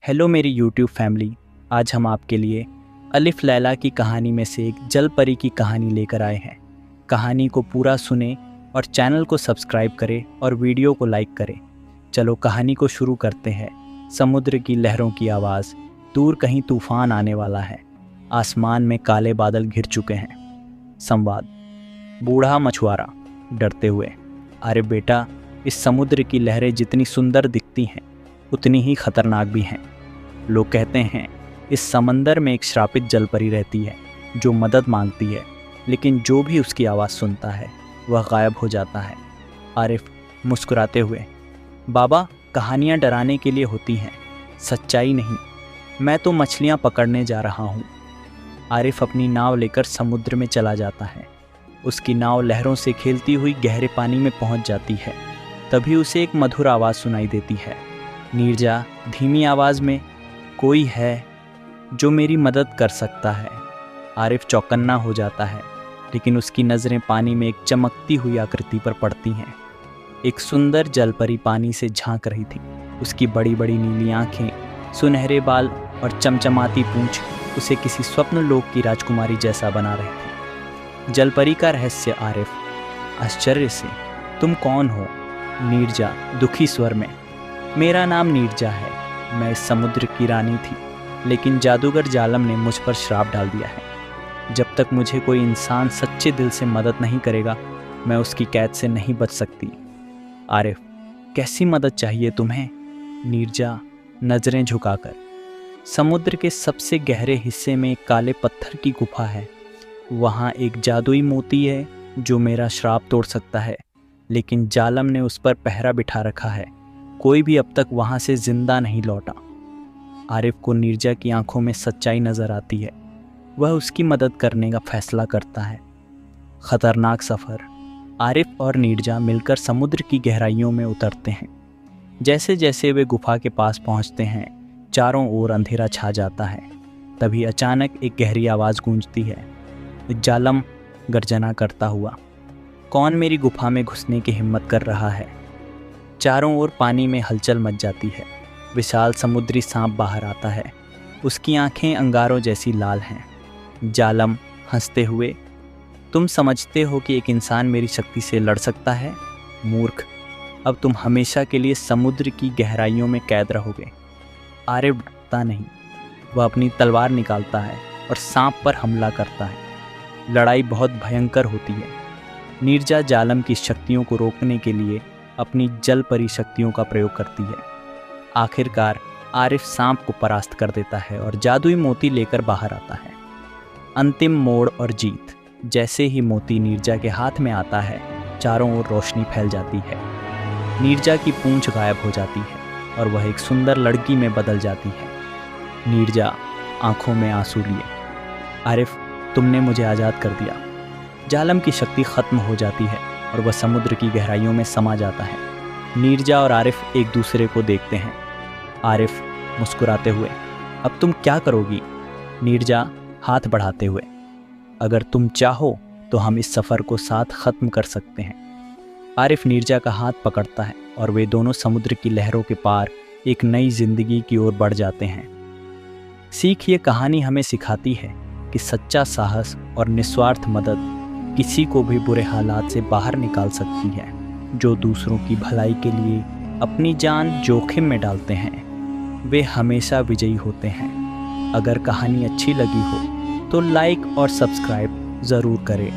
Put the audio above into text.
Hello मेरी YouTube family. आज हम आपके लिए अलिफ लैला की कहानी में से एक जल परी की कहानी लेकर आए हैं। कहानी को पूरा सुने और चैनल को सब्सक्राइब करें और वीडियो को लाइक करें। चलो कहानी को शुरू करते हैं। समुद्र की लहरों की आवाज़, दूर कहीं तूफान आने वाला है, आसमान में काले बादल घिर चुके हैं। संवाद। बूढ़ा मछुआरा डरते हुए, अरे बेटा, इस समुद्र की लहरें जितनी सुंदर दिखती हैं उतनी ही खतरनाक भी हैं। लोग कहते हैं इस समंदर में एक श्रापित जल परी रहती है जो मदद मांगती है, लेकिन जो भी उसकी आवाज़ सुनता है वह गायब हो जाता है। आरिफ मुस्कुराते हुए, बाबा, कहानियाँ डराने के लिए होती हैं, सच्चाई नहीं। मैं तो मछलियाँ पकड़ने जा रहा हूँ। आरिफ अपनी नाव लेकर समुद्र में चला जाता है। उसकी नाव लहरों से खेलती हुई गहरे पानी में पहुँच जाती है। तभी उसे एक मधुर आवाज़ सुनाई देती है। नीरजा धीमी आवाज़ में, कोई है जो मेरी मदद कर सकता है। आरिफ चौकन्ना हो जाता है, लेकिन उसकी नज़रें पानी में एक चमकती हुई आकृति पर पड़ती हैं। एक सुंदर जलपरी पानी से झांक रही थी। उसकी बड़ी बड़ी नीली आंखें, सुनहरे बाल और चमचमाती पूंछ उसे किसी स्वप्न लोक की राजकुमारी जैसा बना रहे थे। जलपरी का रहस्य। आरिफ आश्चर्य से, तुम कौन हो? नीरजा दुखी स्वर में, मेरा नाम नीरजा है। मैं इस समुद्र की रानी थी, लेकिन जादूगर जालम ने मुझ पर श्राप डाल दिया है। जब तक मुझे कोई इंसान सच्चे दिल से मदद नहीं करेगा, मैं उसकी कैद से नहीं बच सकती। आरिफ, कैसी मदद चाहिए तुम्हें? नीरजा नज़रें झुकाकर, समुद्र के सबसे गहरे हिस्से में एक काले पत्थर की गुफा है। वहाँ एक जादुई मोती है जो मेरा श्राप तोड़ सकता है, लेकिन जालम ने उस पर पहरा बिठा रखा है। कोई भी अब तक वहाँ से जिंदा नहीं लौटा। आरिफ को नीरजा की आंखों में सच्चाई नज़र आती है। वह उसकी मदद करने का फैसला करता है। खतरनाक सफ़र। आरिफ और नीरजा मिलकर समुद्र की गहराइयों में उतरते हैं। जैसे जैसे वे गुफा के पास पहुँचते हैं, चारों ओर अंधेरा छा जाता है। तभी अचानक एक गहरी आवाज़ गूंजती है। जालम गर्जना करता हुआ, कौन मेरी गुफा में घुसने की हिम्मत कर रहा है? चारों ओर पानी में हलचल मच जाती है। विशाल समुद्री सांप बाहर आता है। उसकी आंखें अंगारों जैसी लाल हैं। जालम हंसते हुए, तुम समझते हो कि एक इंसान मेरी शक्ति से लड़ सकता है? मूर्ख, अब तुम हमेशा के लिए समुद्र की गहराइयों में कैद रहोगे। आरिफ डरता नहीं। वह अपनी तलवार निकालता है और सांप पर हमला करता है। लड़ाई बहुत भयंकर होती है। नीरजा जालम की शक्तियों को रोकने के लिए अपनी जल परी शक्तियों का प्रयोग करती है। आखिरकार आरिफ सांप को परास्त कर देता है और जादुई मोती लेकर बाहर आता है। अंतिम मोड़ और जीत। जैसे ही मोती नीरजा के हाथ में आता है, चारों ओर रोशनी फैल जाती है। नीरजा की पूंछ गायब हो जाती है और वह एक सुंदर लड़की में बदल जाती है। नीरजा आंखों में आंसू लिए, आरिफ, तुमने मुझे आज़ाद कर दिया। जालम की शक्ति खत्म हो जाती है और वह समुद्र की गहराइयों में समा जाता है। नीरजा और आरिफ एक दूसरे को देखते हैं। आरिफ मुस्कुराते हुए, अब तुम क्या करोगी? नीरजा हाथ बढ़ाते हुए, अगर तुम चाहो तो हम इस सफ़र को साथ ख़त्म कर सकते हैं। आरिफ नीरजा का हाथ पकड़ता है और वे दोनों समुद्र की लहरों के पार एक नई जिंदगी की ओर बढ़ जाते हैं। सीख, ये कहानी हमें सिखाती है कि सच्चा साहस और निस्वार्थ मदद किसी को भी बुरे हालात से बाहर निकाल सकती है। जो दूसरों की भलाई के लिए अपनी जान जोखिम में डालते हैं, वे हमेशा विजयी होते हैं। अगर कहानी अच्छी लगी हो तो लाइक और सब्सक्राइब ज़रूर करें।